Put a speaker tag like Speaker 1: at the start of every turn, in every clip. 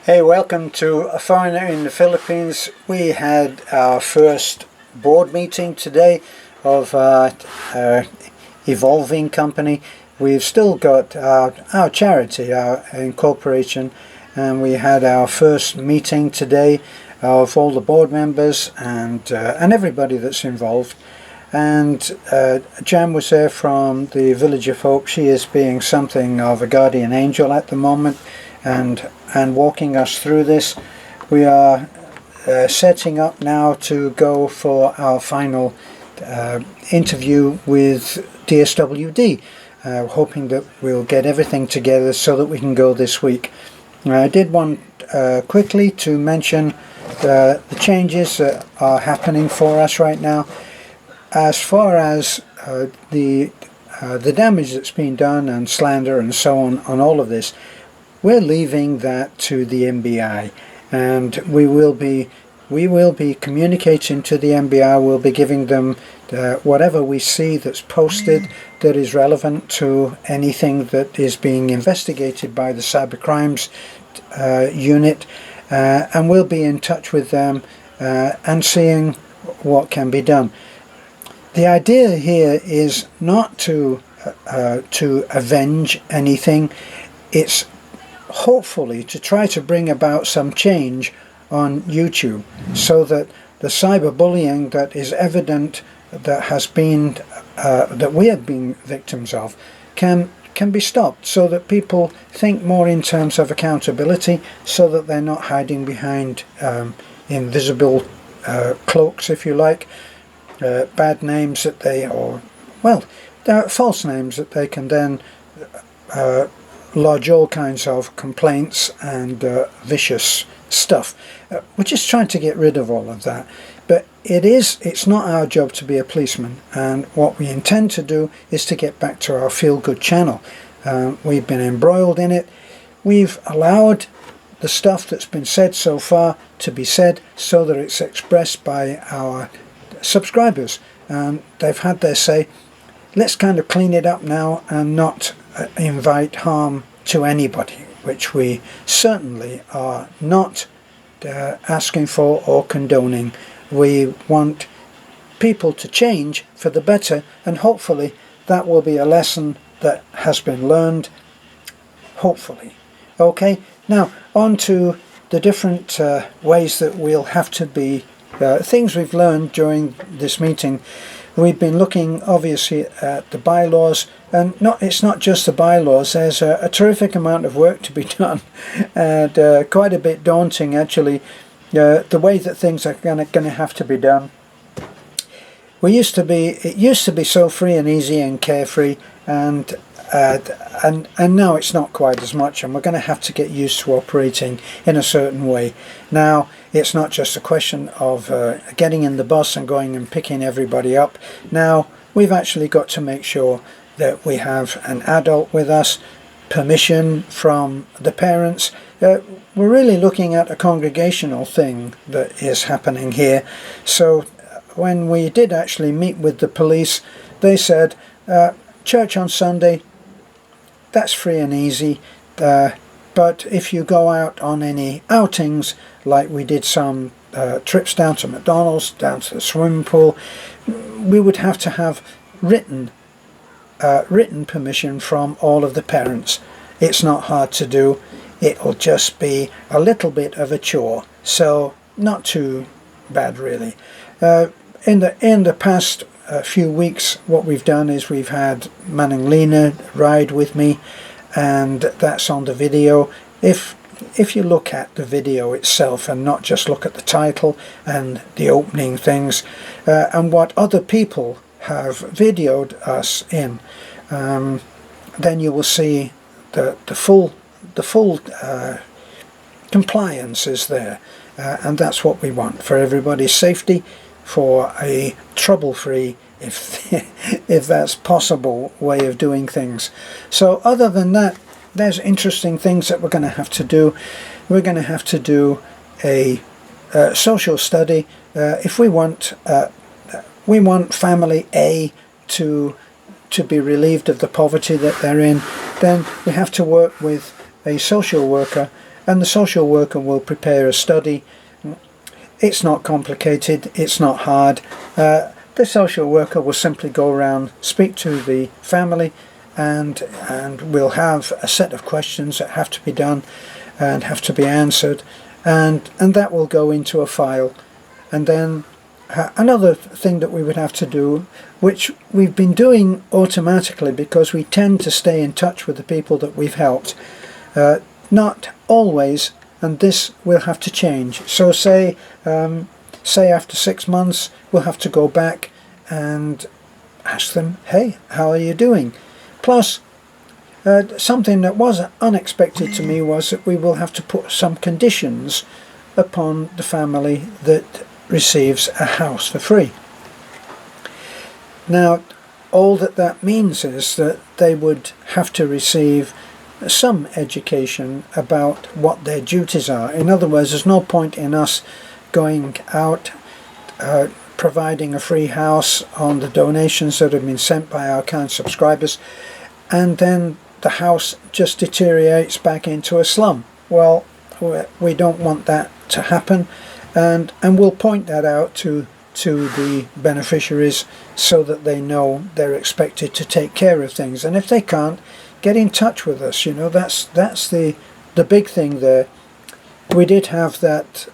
Speaker 1: Hey, welcome to A Foreigner in the Philippines. We had our first board meeting today of our evolving company. We've still got our charity, our incorporation, and we had our first meeting today of all the board members and everybody that's involved. And Jan was there from the Village of Hope. She is being something of a guardian angel at the moment and walking us through this. We are setting up now to go for our final interview with DSWD, hoping that we'll get everything together so that we can go this week. I did want quickly to mention the changes that are happening for us right now. As far as the damage that's been done and slander and so on all of this, we're leaving that to the MBI, and we will be communicating to the MBI. We'll be giving them whatever we see that's posted that is relevant to anything that is being investigated by the cybercrimes unit, and we'll be in touch with them and seeing what can be done. The idea here is not to avenge anything. It's hopefully to try to bring about some change on YouTube so that the cyberbullying that is evident, that has been that we have been victims of, can be stopped, so that people think more in terms of accountability, so that they're not hiding behind invisible cloaks, if you like, bad names that they're false names that they can then lodge all kinds of complaints and vicious stuff. We're just trying to get rid of all of that, but it's not our job to be a policeman, and what we intend to do is to get back to our feel-good channel. We've been embroiled in it. We've allowed the stuff that's been said so far to be said so that it's expressed by our subscribers, and they've had their say. Let's kind of clean it up now and not invite harm to anybody, which we certainly are not asking for or condoning. We want people to change for the better, and hopefully that will be a lesson that has been learned, hopefully. Okay, now on to the different ways that we'll have to be things we've learned during this meeting. We've been looking obviously at the bylaws, and it's not just the bylaws. There's a terrific amount of work to be done, and quite a bit daunting actually, the way that things are going to have to be done. It used to be so free and easy and carefree, and now it's not quite as much, and we're going to have to get used to operating in a certain way. Now it's not just a question of getting in the bus and going and picking everybody up. Now we've actually got to make sure that we have an adult with us, permission from the parents. We're really looking at a congregational thing that is happening here. So when we did actually meet with the police, they said church on Sunday, that's free and easy, but if you go out on any outings, like we did some trips down to McDonald's, down to the swimming pool, we would have to have written permission from all of the parents. It's not hard to do. It'll just be a little bit of a chore, so not too bad really. In the past few weeks, what we've done is we've had Manning Lena ride with me, and that's on the video. If you look at the video itself and not just look at the title and the opening things and what other people have videoed us in, then you will see the full compliance is there, and that's what we want for everybody's safety, for a trouble-free, if that's possible, way of doing things. So other than that, there's interesting things that we're going to have to do. We're going to have to do a social study. If we want family A to be relieved of the poverty that they're in, then we have to work with a social worker and the social worker will prepare a study. It's not complicated, it's not hard. The social worker will simply go around, speak to the family, and we'll have a set of questions that have to be done and have to be answered, and that will go into a file. And then another thing that we would have to do, which we've been doing automatically because we tend to stay in touch with the people that we've helped, not always, and this will have to change. So say after 6 months we'll have to go back and ask them, hey, how are you doing? Plus, something that was unexpected to me was that we will have to put some conditions upon the family that receives a house for free. Now, all that means is that they would have to receive some education about what their duties are. In other words, there's no point in us going out providing a free house on the donations that have been sent by our kind subscribers, and then the house just deteriorates back into a slum. Well, we don't want that to happen, and we'll point that out to the beneficiaries so that they know they're expected to take care of things. And if they can't, get in touch with us. You know, that's the big thing there. We did have that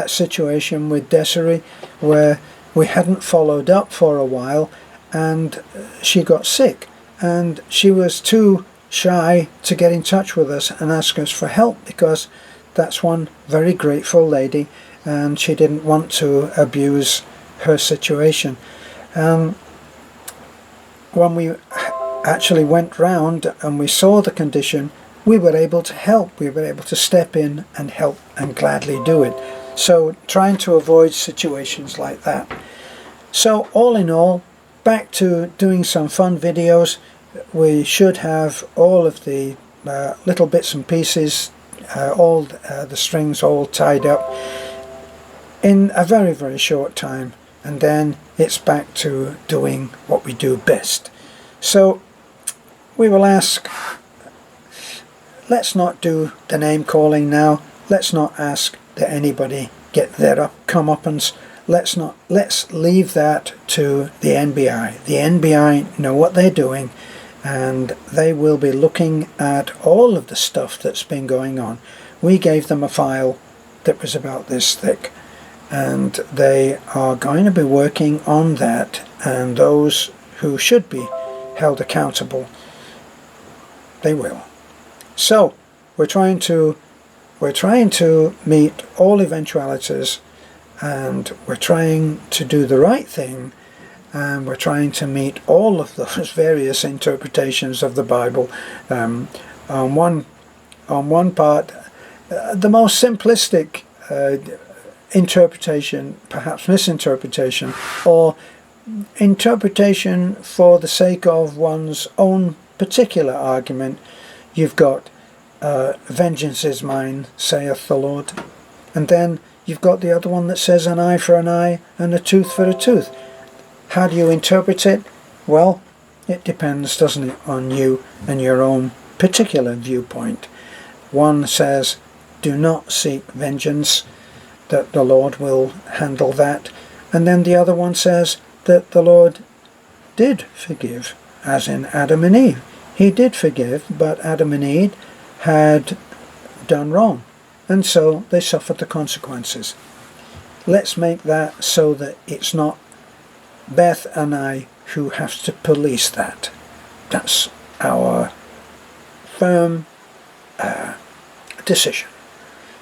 Speaker 1: situation with Desiree where we hadn't followed up for a while, and she got sick, and she was too shy to get in touch with us and ask us for help, because that's one very grateful lady and she didn't want to abuse her situation. When we actually went round and we saw the condition, we were able to help. We were able to step in and help and gladly do it. So trying to avoid situations like that. So all in all, back to doing some fun videos. We should have all of the little bits and pieces, all the strings all tied up in a very, very short time, and then it's back to doing what we do best. So we will ask, let's not do the name calling now. Let's not ask that anybody get their comeuppance. Let's leave that to the NBI. The NBI know what they're doing, and they will be looking at all of the stuff that's been going on. We gave them a file that was about this thick, and they are going to be working on that, and those who should be held accountable, they will. So we're trying to meet all eventualities, and we're trying to do the right thing, and we're trying to meet all of those various interpretations of the Bible. On one part, the most simplistic interpretation, perhaps misinterpretation, or interpretation for the sake of one's own particular argument. You've got vengeance is mine, saith the Lord. And then you've got the other one that says an eye for an eye and a tooth for a tooth. How do you interpret it? Well, it depends, doesn't it, on you and your own particular viewpoint. One says, do not seek vengeance, that the Lord will handle that. And then the other one says that the Lord did forgive, as in Adam and Eve. He did forgive, but Adam and Eve had done wrong, and so they suffered the consequences. Let's make that so that it's not Beth and I who have to police that. That's our firm decision.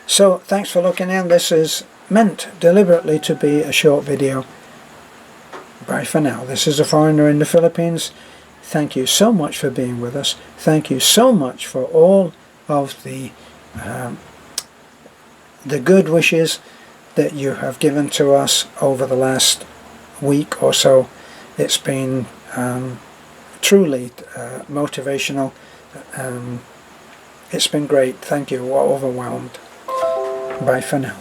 Speaker 1: So thanks for looking in. This is meant deliberately to be a short video. Bye for now. This is a foreigner in the Philippines. Thank you so much for being with us. Thank you so much for all of the good wishes that you have given to us over the last week or so. It's been truly motivational. It's been great. Thank you. We're overwhelmed. Bye for now.